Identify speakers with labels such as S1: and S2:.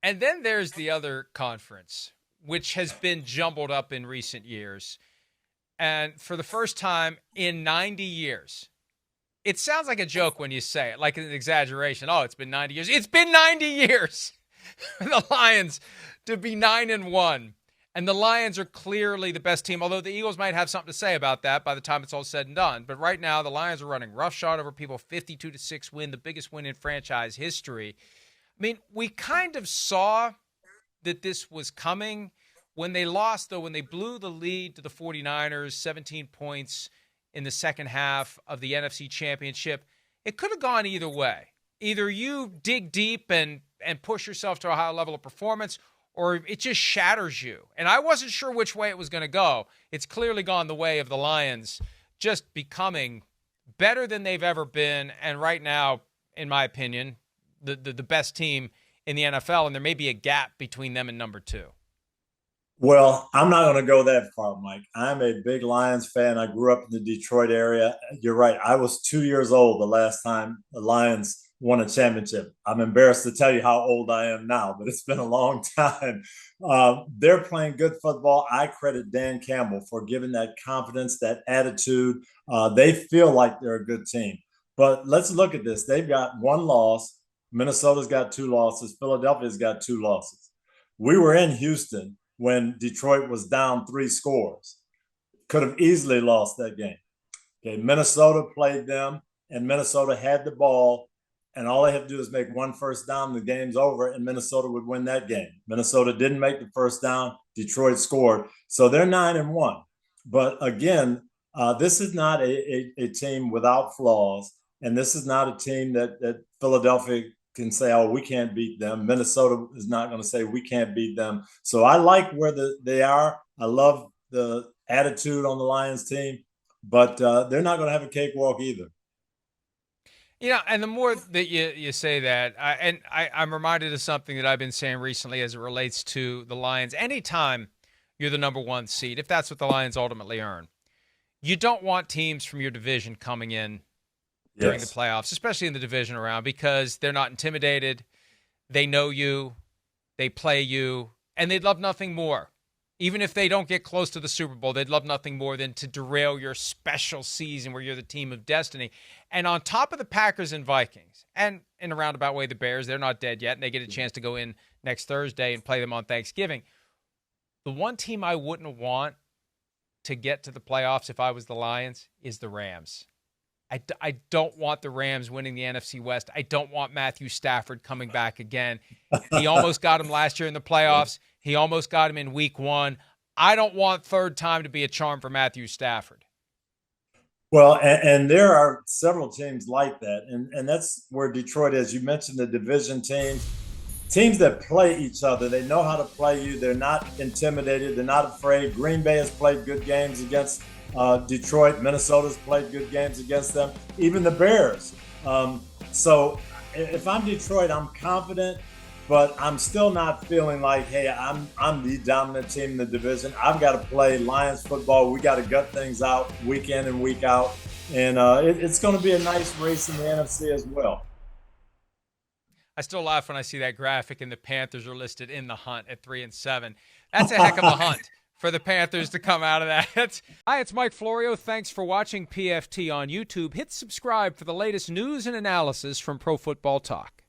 S1: And then there's the other conference, which has been jumbled up in recent years. And for the first time in 90 years, it sounds like a joke when you say it, like an exaggeration. Oh, it's been 90 years. It's been 90 years for the Lions to be 9-1. And the Lions are clearly the best team, although the Eagles might have something to say about that by the time it's all said and done. But right now, the Lions are running roughshod over people, 52-6 win, the biggest win in franchise history. I mean, we kind of saw that this was coming. When they lost, though, when they blew the lead to the 49ers, 17 points in the second half of the NFC Championship, it could have gone either way. Either you dig deep and push yourself to a higher level of performance, or it just shatters you. And I wasn't sure which way it was going to go. It's clearly gone the way of the Lions, just becoming better than they've ever been, and right now, in my opinion, the best team in the NFL, and there may be a gap between them and number two.
S2: Well, I'm not going to go that far, Mike. I'm a big Lions fan. I grew up in the Detroit area. You're right. I was 2 years old the last time the Lions won a championship. I'm embarrassed to tell you how old I am now, but it's been a long time. They're playing good football. I credit Dan Campbell for giving that confidence, that attitude. They feel like they're a good team. But let's look at this. They've got one loss. Minnesota's got two losses. Philadelphia's got two losses. We were in Houston when Detroit was down 3 scores. Could have easily lost that game. Okay, Minnesota played them, and Minnesota had the ball, and all they have to do is make one first down, the game's over, and Minnesota would win that game. Minnesota didn't make the first down. Detroit scored. So they're 9-1. But again, this is not a team without flaws, and this is not a team that Philadelphia can say, oh, we can't beat them. Minnesota is not going to say we can't beat them. So I like where they are. I love the attitude on the Lions team, but they're not going to have a cakewalk either.
S1: Yeah, and the more that you say that, I'm reminded of something that I've been saying recently as it relates to the Lions. Anytime you're the number one seed, if that's what the Lions ultimately earn, you don't want teams from your division coming in during the playoffs, especially in the division round, because they're not intimidated. They know you, they play you, and they'd love nothing more. Even if they don't get close to the Super Bowl, they'd love nothing more than to derail your special season where you're the team of destiny. And on top of the Packers and Vikings, and in a roundabout way, the Bears, they're not dead yet, and they get a chance to go in next Thursday and play them on Thanksgiving. The one team I wouldn't want to get to the playoffs if I was the Lions is the Rams. I don't want the Rams winning the NFC West. I don't want Matthew Stafford coming back again. He almost got him last year in the playoffs. He almost got him in week 1. I don't want third time to be a charm for Matthew Stafford.
S2: Well, and there are several teams like that. And that's where Detroit is. You mentioned the division teams that play each other. They know how to play you. They're not intimidated. They're not afraid. Green Bay has played good games against Detroit. Minnesota's played good games against them. Even the Bears. So if I'm Detroit, I'm confident, but I'm still not feeling like, hey, I'm the dominant team in the division. I've got to play Lions football. We got to gut things out week in and week out. And it's going to be a nice race in the NFC as well.
S1: I still laugh when I see that graphic and the Panthers are listed in the hunt at 3-7. That's a heck of a hunt for the Panthers to come out of that. Hi, it's Mike Florio. Thanks for watching PFT on YouTube. Hit subscribe for the latest news and analysis from Pro Football Talk.